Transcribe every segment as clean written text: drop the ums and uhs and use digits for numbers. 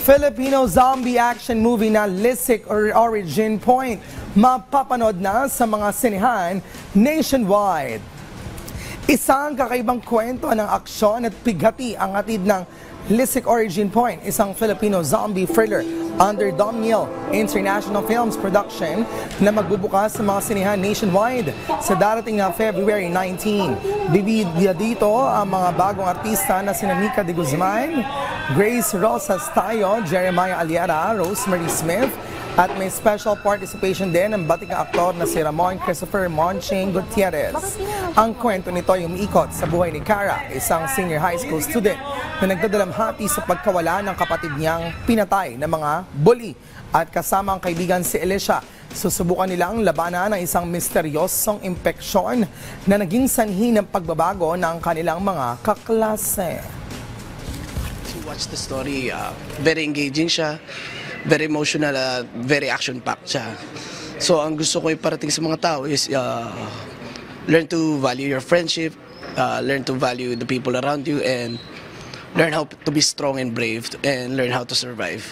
Filipino zombie action movie na Lisik Origin Point mapapanood na sa mga sinehan nationwide. Isang kakaibang kwento ng aksyon at pighati ang hatid ng Lisik Origin Point, isang Filipino zombie thriller under Domnil International Films production na magbubukas sa mga sinehan nationwide sa darating na February 19. Bibigyan dito ang mga bagong artista na sina Nika de Guzman, Grace Rosas Tayo, Jeremiah Aliera, Rosemary Smith, at may special participation din ng batikang aktor na si Ramon Christopher Monching Gutierrez. Ang kwento nito ay umiikot sa buhay ni Cara, isang senior high school student na nagdadalamhati sa pagkawala ng kapatid niyang pinatay ng mga bully. At kasama ang kaibigan si Alicia, susubukan nilang labanan ng isang misteryosong impeksyon na naging sanhi ng pagbabago ng kanilang mga kaklase. To watch the story, very engaging siya. Very emotional, very action-packed siya. So ang gusto ko iparating sa mga tao is learn to value your friendship, learn to value the people around you, and learn how to be strong and brave, and learn how to survive.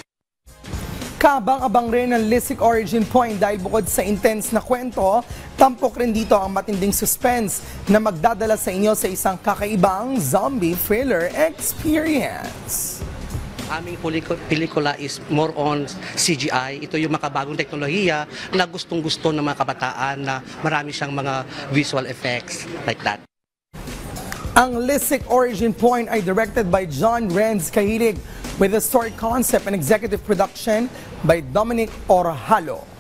Kabang-abang rin ang Lisik Origin Point dahil bukod sa intense na kwento, tampok rin dito ang matinding suspense na magdadala sa inyo sa isang kakaibang zombie thriller experience. Aming pelikula is more on CGI. Ito yung makabagong teknolohiya na gustong-gusto ng mga kabataan na marami siyang mga visual effects like that. Ang Lisik Origin Point ay directed by John Renz Cahilig with a story concept and executive production by Dominic Orhalo.